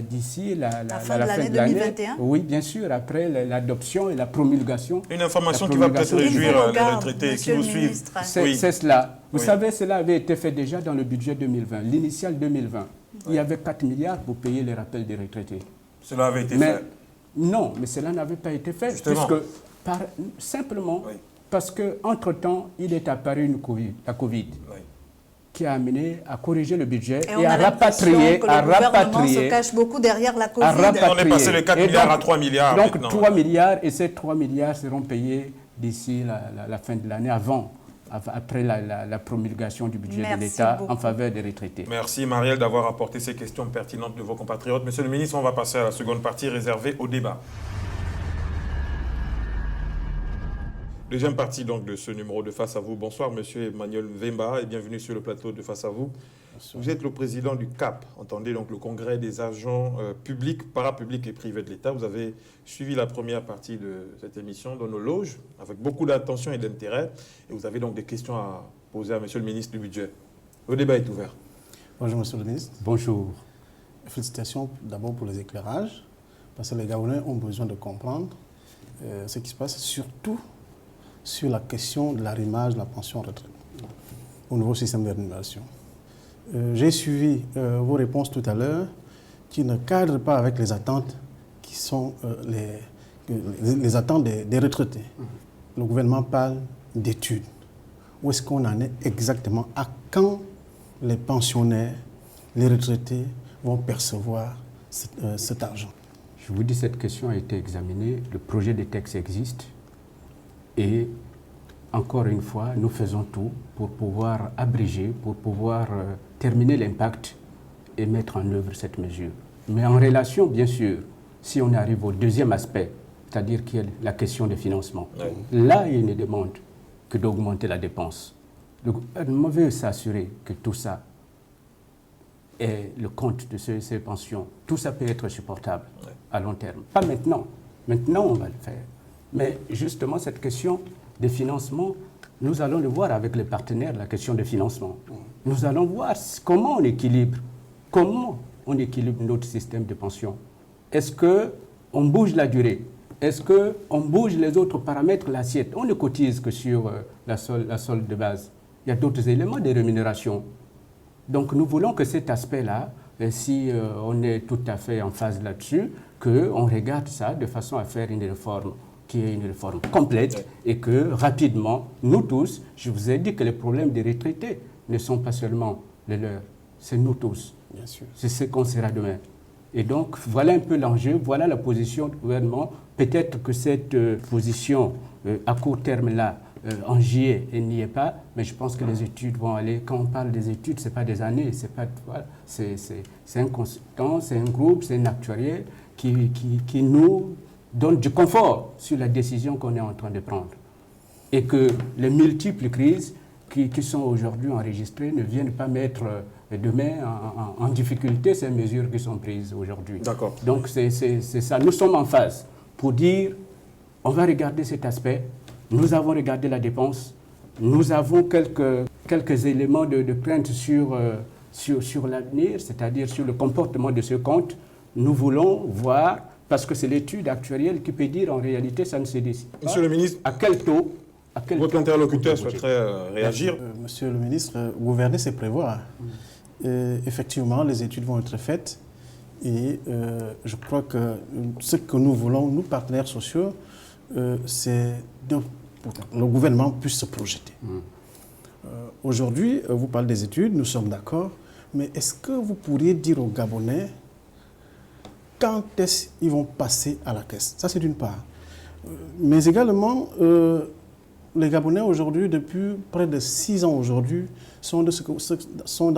d'ici la fin de l'année 2021. Oui, bien sûr, après l'adoption et la promulgation. Une information qui va peut-être réjouir les retraités qui nous suivent. C'est cela. Vous savez, cela avait été fait déjà dans le budget 2020, l'initial 2020. Il y avait 4 milliards pour payer les rappels des retraités. Cela avait été fait? Non, mais cela n'avait pas été fait. Justement. Simplement parce qu'entre-temps, il est apparu la Covid. Qui a amené à corriger le budget et à rapatrier. Que le gouvernement se cache beaucoup derrière la Covid. On est passé de 4 milliards à 3 milliards. Donc maintenant. 3 milliards, et ces 3 milliards seront payés d'ici la fin de l'année, après la promulgation du budget de l'État en faveur des retraités. Merci Marielle d'avoir apporté ces questions pertinentes de vos compatriotes. Monsieur le ministre, on va passer à la seconde partie réservée au débat. Deuxième partie donc de ce numéro de Face à vous. Bonsoir Monsieur Emmanuel Mvemba et bienvenue sur le plateau de Face à vous. Bonsoir. Vous êtes le président du CAP, entendez donc le Congrès des agents publics, parapublics et privés de l'État. Vous avez suivi la première partie de cette émission dans nos loges avec beaucoup d'attention et d'intérêt. Et vous avez donc des questions à poser à Monsieur le ministre du Budget. Le débat est ouvert. Bonjour Monsieur le ministre. Bonjour. Félicitations d'abord pour les éclairages, parce que les Gabonais ont besoin de comprendre ce qui se passe, surtout sur la question de l'arrimage de la pension retraite au nouveau système de rémunération. J'ai suivi vos réponses tout à l'heure qui ne cadrent pas avec les attentes qui sont les attentes des retraités. Le gouvernement parle d'études. où est-ce qu'on en est exactement, à quand les pensionnaires, les retraités vont percevoir cet argent? Je vous dis, cette question a été examinée, le projet de texte existe et encore une fois, nous faisons tout pour pouvoir abréger, pour pouvoir terminer l'impact et mettre en œuvre cette mesure. Mais en relation, bien sûr, si on arrive au deuxième aspect, c'est-à-dire qu'il y a la question des financements, là, il ne demande que d'augmenter la dépense. Le gouvernement veut s'assurer que tout ça et le compte de ces pensions, tout ça peut être supportable à long terme. Pas maintenant. Maintenant, on va le faire. Mais justement, cette question de financement, nous allons le voir avec les partenaires, la question de financement. Nous allons voir comment on équilibre notre système de pension. Est-ce qu'on bouge la durée? Est-ce qu'on bouge les autres paramètres, l'assiette? On ne cotise que sur la solde de base. Il y a d'autres éléments de rémunération. Donc nous voulons que cet aspect-là, si on est tout à fait en phase là-dessus, qu'on regarde ça de façon à faire une réforme qui est une réforme complète et que rapidement, nous tous, je vous ai dit que les problèmes des retraités ne sont pas seulement les leurs, c'est nous tous. Bien sûr. C'est ce qu'on sera demain. Et donc voilà un peu l'enjeu, voilà la position du gouvernement. Peut-être que cette position à court terme-là, en juillet, elle n'y est pas, mais je pense que les études vont aller. Quand on parle des études, ce n'est pas des années, c'est un consultant, c'est un groupe, c'est un actuariel qui nous donne du confort sur la décision qu'on est en train de prendre. Et que les multiples crises qui sont aujourd'hui enregistrées ne viennent pas mettre demain en difficulté ces mesures qui sont prises aujourd'hui. D'accord. Donc c'est ça. Nous sommes en phase pour dire, on va regarder cet aspect. Nous avons regardé la dépense, nous avons quelques éléments de plainte sur l'avenir, c'est-à-dire sur le comportement de ce compte. Nous voulons voir, parce que c'est l'étude actuarielle qui peut dire en réalité ça ne se décide pas. Monsieur le ministre, à quel taux votre interlocuteur souhaiterait réagir. Monsieur le ministre, gouverner c'est prévoir. Effectivement, les études vont être faites et je crois que ce que nous voulons, nous partenaires sociaux, c'est que le gouvernement puisse se projeter. Aujourd'hui, vous parlez des études, nous sommes d'accord, mais est-ce que vous pourriez dire aux Gabonais quand est-ce qu'ils vont passer à la caisse? Ça, c'est d'une part. Mais également, les Gabonais aujourd'hui, depuis près de 6 ans aujourd'hui, sont dans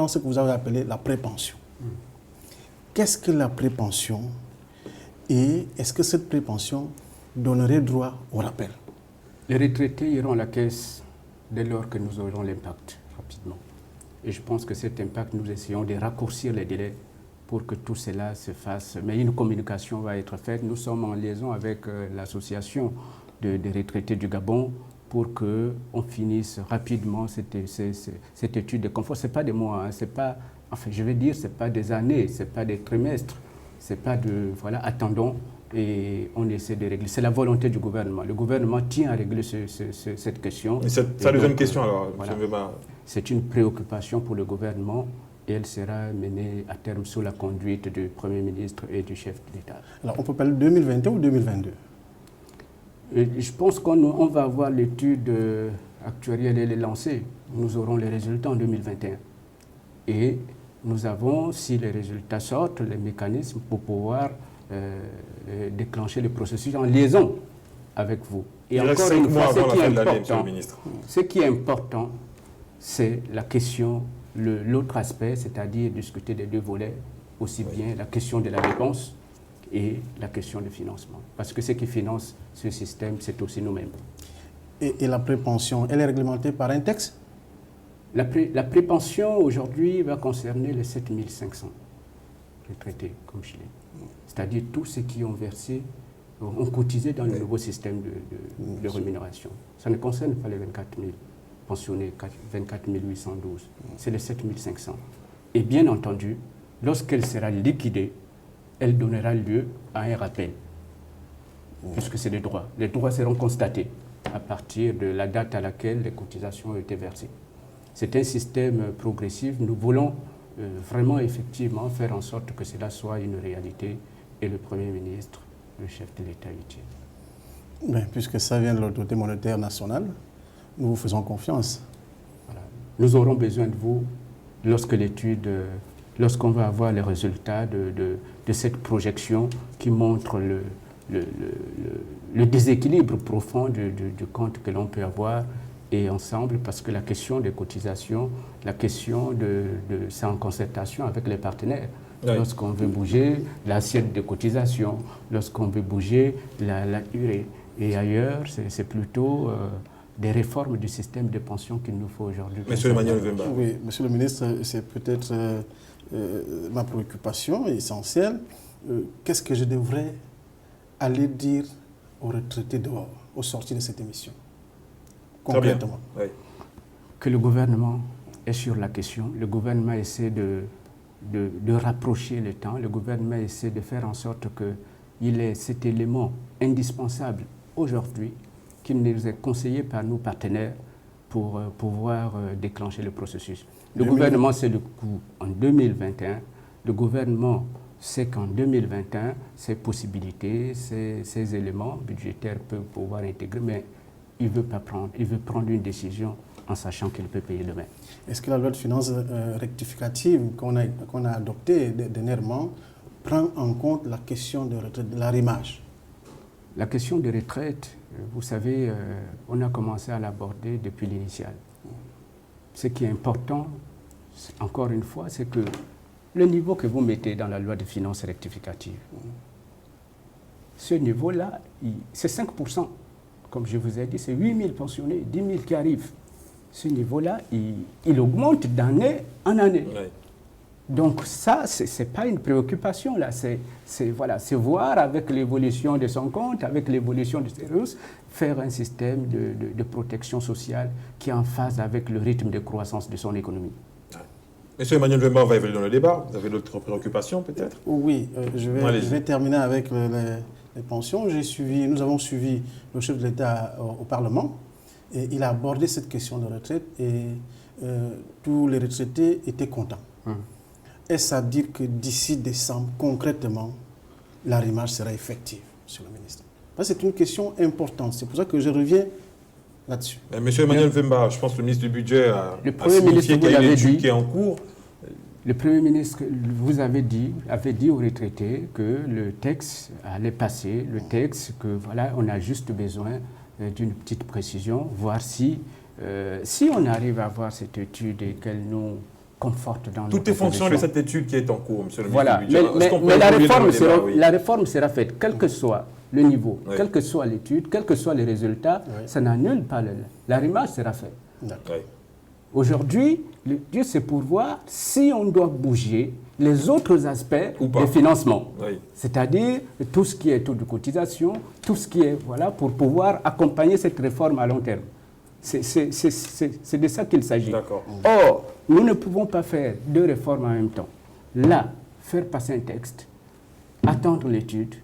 ce que vous avez appelé la prépension. Qu'est-ce que la prépension? Et est-ce que cette prépension donnerait droit au rappel? Les retraités iront à la caisse dès lors que nous aurons l'impact rapidement. Et je pense que cet impact, nous essayons de raccourcir les délais pour que tout cela se fasse. Mais une communication va être faite. Nous sommes en liaison avec l'association des retraités du Gabon pour qu'on finisse rapidement cette étude de confort. Ce n'est pas des mois, hein, c'est pas, enfin, je vais dire, ce n'est pas des années, ce n'est pas des trimestres, ce n'est pas de, voilà, attendons et on essaie de régler. C'est la volonté du gouvernement. Le gouvernement tient à régler cette question. Sa deuxième question, alors, voilà. M. Weber. C'est une préoccupation pour le gouvernement et elle sera menée à terme sous la conduite du Premier ministre et du chef de l'État. Alors, on peut parler de 2021 ou 2022? Je pense qu'on va avoir l'étude actuarielle, elle est lancée. Nous aurons les résultats en 2021. Et nous avons, si les résultats sortent, les mécanismes pour pouvoir déclencher le processus en liaison avec vous. Et il reste encore 5 une mois fois, avant la fin de l'année, Monsieur le ministre. Ce qui est important, c'est la question, l'autre aspect, c'est-à-dire discuter des deux volets, aussi bien la question de la dépense et la question du financement. Parce que ce qui finance ce système, c'est aussi nous-mêmes. Et la prépension, elle est réglementée par un texte? La prépension, aujourd'hui, va concerner les 7500 retraités, comme je l'ai dit. C'est-à-dire tous ceux qui ont versé, ont cotisé dans le nouveau système de rémunération. Ça ne concerne pas les 24 000 pensionnés, 24 812. C'est les 7500. Et bien entendu, lorsqu'elle sera liquidée, elle donnera lieu à un rappel, puisque c'est des droits. Les droits seront constatés à partir de la date à laquelle les cotisations ont été versées. C'est un système progressif. Nous voulons vraiment, effectivement, faire en sorte que cela soit une réalité et le Premier ministre, le chef de l'État y tient. Puisque ça vient de l'autorité monétaire nationale, nous vous faisons confiance. nous aurons besoin de vous lorsqu'on va avoir les résultats de cette projection qui montre le déséquilibre profond du compte que l'on peut avoir et ensemble, parce que la question des cotisations, la question c'est en concertation avec les partenaires. Oui. Lorsqu'on veut bouger l'assiette de cotisation, lorsqu'on veut bouger la durée. Et ailleurs, c'est plutôt des réformes du système de pension qu'il nous faut aujourd'hui. Monsieur Emmanuel Vemba. Oui, monsieur le ministre, c'est peut-être ma préoccupation essentielle. Qu'est-ce que je devrais aller dire aux retraités dehors, au sortir de cette émission? Concrètement. Oui. Que le gouvernement est sur la question, le gouvernement essaie de rapprocher le temps, le gouvernement essaie de faire en sorte qu'il ait cet élément indispensable aujourd'hui qui nous est conseillé par nos partenaires pour pouvoir déclencher le processus. Le gouvernement sait le coup en 2021, le gouvernement sait qu'en 2021, ces possibilités, ces éléments budgétaires peuvent pouvoir intégrer, mais il veut prendre une décision en sachant qu'il peut payer demain. Est-ce que la loi de finances rectificative qu'on a adoptée dernièrement prend en compte la question de retraite, de l'arrimage? La question de retraite, vous savez, on a commencé à l'aborder depuis l'initiale. Ce qui est important, encore une fois, c'est que le niveau que vous mettez dans la loi de finances rectificative, ce niveau-là, c'est 5%. Comme je vous ai dit, c'est 8 000 pensionnés, 10 000 qui arrivent. Ce niveau-là, il augmente d'année en année. Oui. Donc ça, ce n'est pas une préoccupation, là. C'est voir avec l'évolution de son compte, avec l'évolution de ses ressources, faire un système de protection sociale qui est en phase avec le rythme de croissance de son économie. Monsieur Emmanuel Vemba, on va évoluer dans le débat. Vous avez d'autres préoccupations, peut-être? Oui, je vais terminer avec les pensions. Nous avons suivi le chef de l'État au Parlement et il a abordé cette question de retraite et tous les retraités étaient contents. Est-ce à dire que d'ici décembre, concrètement, l'arrimage sera effectif, monsieur le ministre? C'est une question importante. C'est pour ça que je reviens là-dessus. Monsieur Emmanuel Vemba, je pense que le ministre du Budget a signifié qu'il y a une étude qui est en cours. Le Premier ministre vous avait dit aux retraités que le texte allait passer, le texte que voilà, on a juste besoin d'une petite précision, voir si on arrive à avoir cette étude et qu'elle nous conforte dans notre Tout est fonction de cette étude qui est en cours, monsieur le voilà. ministre du Budget. Mais la réforme sera faite, quel que soit le niveau, quelle que soit l'étude, quels que soient les résultats, ça n'annule pas l'arrimage sera fait. Aujourd'hui, Dieu c'est pour voir si on doit bouger les autres aspects des financements. C'est-à-dire tout ce qui est taux de cotisation, tout ce qui est, voilà, pour pouvoir accompagner cette réforme à long terme. C'est de ça qu'il s'agit. Or, nous ne pouvons pas faire deux réformes en même temps. Là, faire passer un texte, attendre l'étude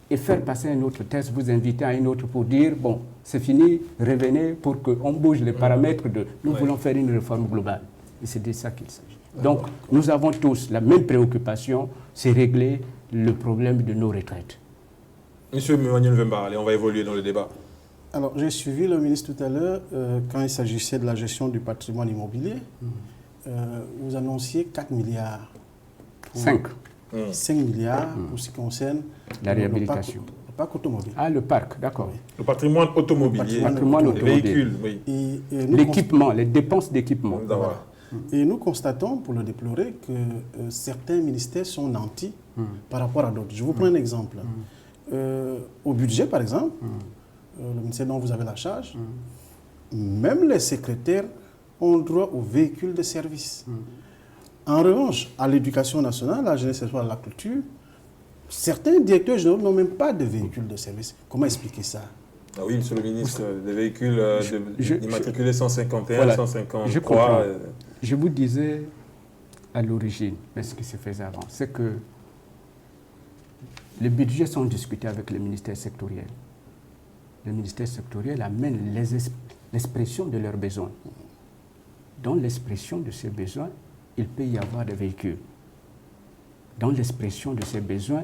et faire passer un autre texte, vous inviter à une autre pour dire, bon, c'est fini, revenez pour qu'on bouge les paramètres de... Nous voulons faire une réforme globale. Et c'est de ça qu'il s'agit. Donc, nous avons tous la même préoccupation, c'est régler le problème de nos retraites. Monsieur Emmanuel Vemba, allez, on va évoluer dans le débat. Alors, j'ai suivi le ministre tout à l'heure quand il s'agissait de la gestion du patrimoine immobilier. Vous annonciez 4 milliards. 5 milliards pour ce qui concerne la réhabilitation. Le parc automobile. Ah, le parc, d'accord. Oui. Le patrimoine automobilier. Les véhicules, oui. L'équipement, les dépenses d'équipement. Voilà. Et nous constatons, pour le déplorer, que certains ministères sont nantis par rapport à d'autres. Je vous prends un exemple. Au budget, par exemple, le ministère dont vous avez la charge, même les secrétaires ont droit aux véhicules de service. En revanche, à l'éducation nationale, à la jeunesse et à la culture, certains directeurs généraux n'ont même pas de véhicules de service. Comment expliquer ça? Ah oui, monsieur le ministre, des véhicules immatriculés 151, voilà, 153... Je vous disais à l'origine, mais ce qui se faisait avant, c'est que les budgets sont discutés avec les ministères sectoriels. Les ministères sectoriels amènent l'expression de leurs besoins. Dans l'expression de ces besoins, il peut y avoir des véhicules. Dans l'expression de ces besoins,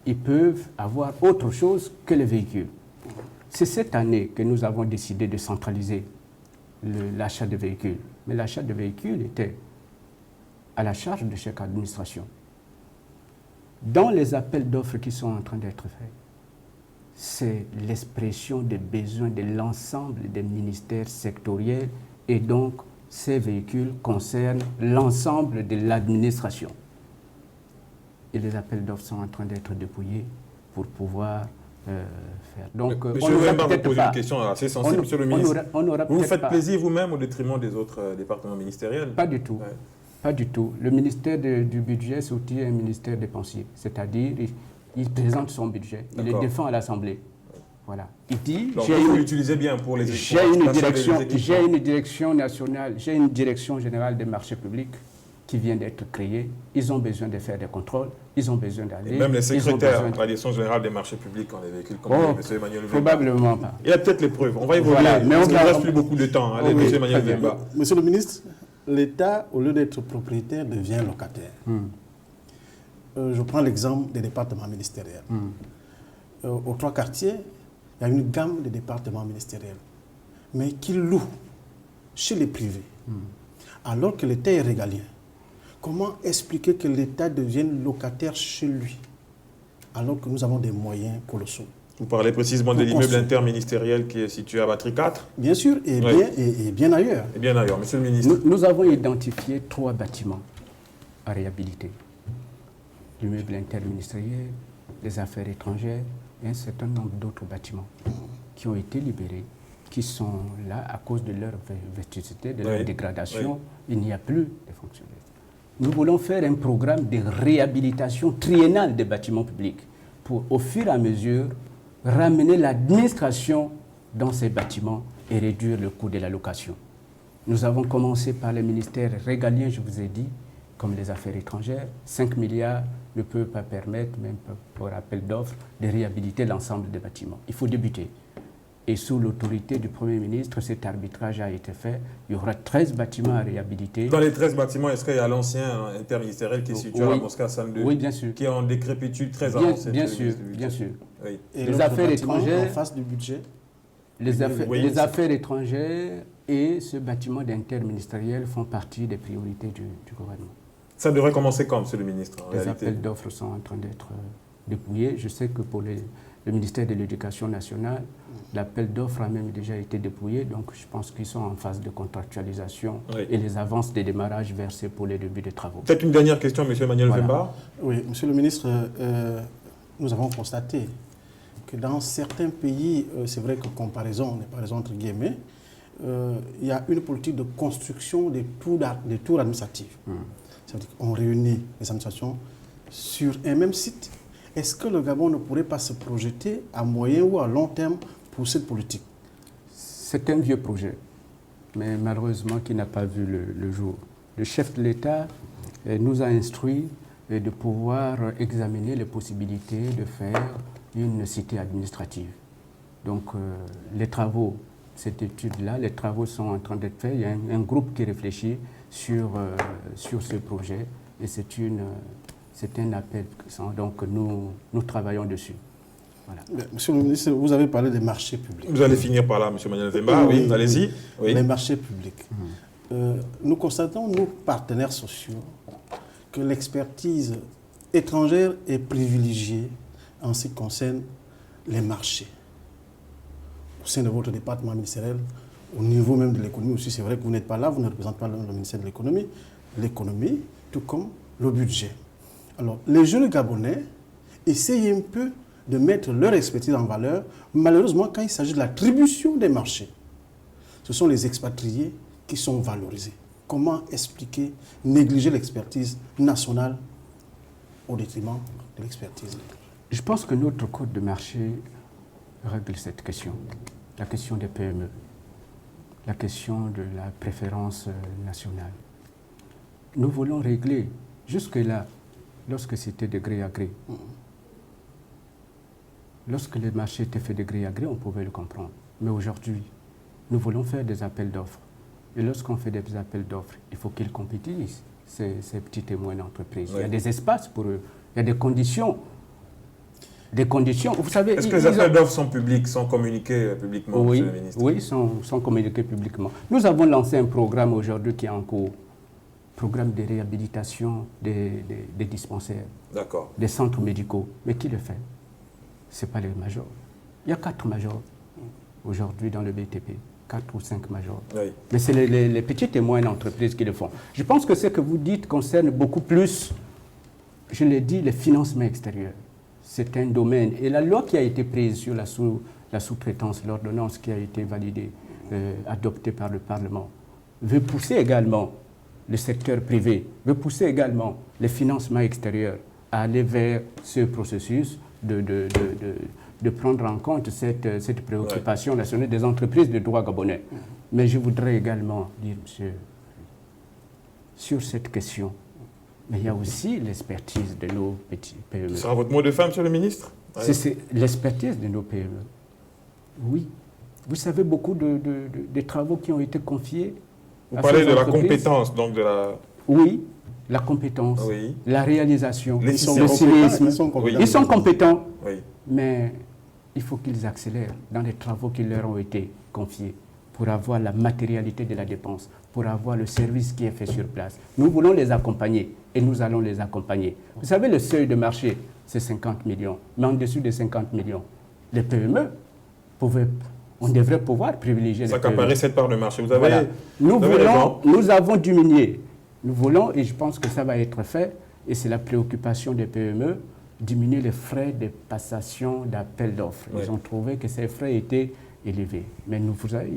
ils peuvent avoir autre chose que les véhicules. C'est cette année que nous avons décidé de centraliser l'achat de véhicules. Mais l'achat de véhicules était à la charge de chaque administration. Dans les appels d'offres qui sont en train d'être faits, c'est l'expression des besoins de l'ensemble des ministères sectoriels et donc ces véhicules concernent l'ensemble de l'administration. Et les appels d'offres sont en train d'être dépouillés pour pouvoir faire. Donc, Monsieur Wemba vous pose une question assez sensible, Monsieur le ministre. Vous vous faites pas plaisir vous-même au détriment des autres départements ministériels? Pas du tout. Ouais. Pas du tout. Le ministère du budget, c'est aussi un ministère dépensier. C'est-à-dire, il présente son budget, il le défend à l'Assemblée. Voilà. Il dit, vous l'utilisez bien pour les j'ai une direction nationale, j'ai une direction générale des marchés publics qui vient d'être créée. Ils ont besoin de faire des contrôles, ils ont besoin d'aller. Même les secrétaires de la direction générale des marchés publics ont des véhicules comme M. Emmanuel Wemba. Probablement pas. Il y a peut-être les preuves. On va évoluer. Voilà, mais il ne reste plus beaucoup de temps. Allez, M. Emmanuel Wemba. Monsieur le ministre, l'État, au lieu d'être propriétaire, devient locataire. Je prends l'exemple des départements ministériels. Aux 3 quartiers, il y a une gamme de départements ministériels, mais qui louent chez les privés, alors que l'État est régalien. Comment expliquer que l'État devienne locataire chez lui, alors que nous avons des moyens colossaux? Vous parlez précisément de l'immeuble interministériel qui est situé à Batterie 4? Bien sûr, et bien ailleurs. Et bien ailleurs, Monsieur le ministre. Nous avons identifié 3 bâtiments à réhabiliter. L'immeuble interministériel, les affaires étrangères et un certain nombre d'autres bâtiments qui ont été libérés, qui sont là à cause de leur vétusté, de leur dégradation. Il n'y a plus de fonctionnaires. Nous voulons faire un programme de réhabilitation triennale des bâtiments publics pour, au fur et à mesure, ramener l'administration dans ces bâtiments et réduire le coût de la location. Nous avons commencé par les ministères régaliens, je vous ai dit, comme les affaires étrangères. 5 milliards ne peuvent pas permettre, même pour appel d'offres, de réhabiliter l'ensemble des bâtiments. Il faut débuter. Et sous l'autorité du Premier ministre, cet arbitrage a été fait. Il y aura 13 bâtiments à réhabiliter. Dans les 13 bâtiments, est-ce qu'il y a l'ancien interministériel qui est situé à la Mosquée Hassan II? Oui, bien sûr. Qui est en décrépitude très avancée? Bien sûr, bien sûr. Oui. Et les affaires étrangères, en face du budget? Les affaires étrangères et ce bâtiment d'interministériel font partie des priorités du gouvernement. Ça devrait commencer quand, Monsieur le ministre, en réalité? Appels d'offres sont en train d'être dépouillés. Je sais que pour le ministère de l'Éducation nationale, l'appel d'offres a même déjà été dépouillé. Donc, je pense qu'ils sont en phase de contractualisation et les avances de démarrage versées pour les débuts des travaux. Peut-être une dernière question, M. Emmanuel Wemba. Oui, Monsieur le ministre, nous avons constaté que dans certains pays, c'est vrai que comparaison entre guillemets, il y a une politique de construction des tours administratifs. Ça veut dire qu'on réunit les administrations sur un même site. Est-ce que le Gabon ne pourrait pas se projeter à moyen ou à long terme pour cette politique? C'est un vieux projet, mais malheureusement qui n'a pas vu le jour. Le chef de l'État nous a instruit de pouvoir examiner les possibilités de faire une cité administrative. Donc les travaux, cette étude-là, les travaux sont en train d'être faits. Il y a un groupe qui réfléchit sur ce projet et c'est un appel. Donc nous travaillons dessus. Voilà. Monsieur le ministre, vous avez parlé des marchés publics. Vous allez finir par là, M. Emmanuel Wemba. Oui, allez-y. Oui. Les marchés publics. Nous constatons, nous, partenaires sociaux, que l'expertise étrangère est privilégiée en ce qui concerne les marchés. Au sein de votre département ministériel, au niveau même de l'économie aussi, c'est vrai que vous n'êtes pas là, vous ne représentez pas le ministère de l'économie, tout comme le budget. Alors, les jeunes Gabonais essayent un peu de mettre leur expertise en valeur. Malheureusement, quand il s'agit de l'attribution des marchés, ce sont les expatriés qui sont valorisés. Comment expliquer, négliger l'expertise nationale au détriment de l'expertise locale? Je pense que notre code de marché règle cette question, la question des PME, la question de la préférence nationale. Nous voulons régler jusque-là, lorsque c'était de gré à gré. Lorsque les marchés étaient faits de gré à gré, on pouvait le comprendre. Mais aujourd'hui, nous voulons faire des appels d'offres. Et lorsqu'on fait des appels d'offres, il faut qu'ils compétissent, ces petites et moyennes entreprises. Il y a des espaces pour eux, il y a des conditions. des conditions. Vous savez, est-ce que les appels d'offres sont publics, sont communiqués publiquement, oui, Monsieur le ministre? Oui, sont communiqués publiquement. Nous avons lancé un programme aujourd'hui qui est en cours. Programme de réhabilitation des dispensaires, des centres médicaux. Mais qui le fait? Ce n'est pas les majors. Il y a 4 majors aujourd'hui dans le BTP. 4 ou 5 majors. Oui. Mais c'est les petites et moyennes entreprises qui le font. Je pense que ce que vous dites concerne beaucoup plus, je l'ai dit, les financements extérieurs. C'est un domaine. Et la loi qui a été prise sur la sous-traitance, l'ordonnance qui a été validée, adoptée par le Parlement, veut pousser également le secteur privé, veut pousser également les financements extérieurs à aller vers ce processus de prendre en compte cette préoccupation nationale des entreprises de droit gabonais. Mais je voudrais également dire, monsieur, sur cette question, mais il y a aussi l'expertise de nos petits PME. Ce sera votre mot de fin, monsieur le ministre? C'est l'expertise de nos PME. Oui. Vous savez, beaucoup de travaux qui ont été confiés. Vous parlez de la compétence, donc de la... Oui, la compétence, oui. La réalisation, le civisme. Ils sont compétents, oui. Mais il faut qu'ils accélèrent dans les travaux qui leur ont été confiés pour avoir la matérialité de la dépense, pour avoir le service qui est fait sur place. Nous voulons les accompagner et nous allons les accompagner. Vous savez, le seuil de marché, c'est 50 millions. Mais en dessous de 50 millions, les PME on devrait pouvoir privilégier les PME. S'accaparer cette part de marché. Vous avez, voilà. Nous avons diminué. Nous voulons, et je pense que ça va être fait, et c'est la préoccupation des PME, diminuer les frais de passation d'appel d'offres. Ils ont trouvé que ces frais étaient élevés. Mais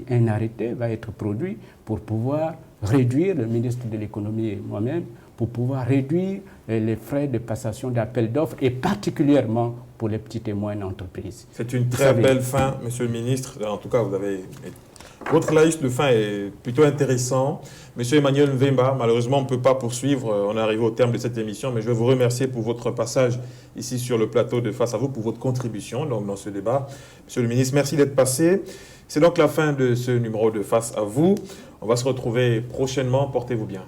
un arrêté va être produit pour pouvoir réduire, le ministre de l'économie et moi-même, pour pouvoir réduire les frais de passation d'appel d'offres et particulièrement pour les petites et moyennes entreprises. C'est une très belle fin, monsieur le ministre. En tout cas, votre laïus de fin est plutôt intéressant. Monsieur Emmanuel Mvemba, malheureusement, on ne peut pas poursuivre. On est arrivé au terme de cette émission, mais je vais vous remercier pour votre passage ici sur le plateau de Face à vous, pour votre contribution dans ce débat. Monsieur le ministre, merci d'être passé. C'est donc la fin de ce numéro de Face à vous. On va se retrouver prochainement. Portez-vous bien.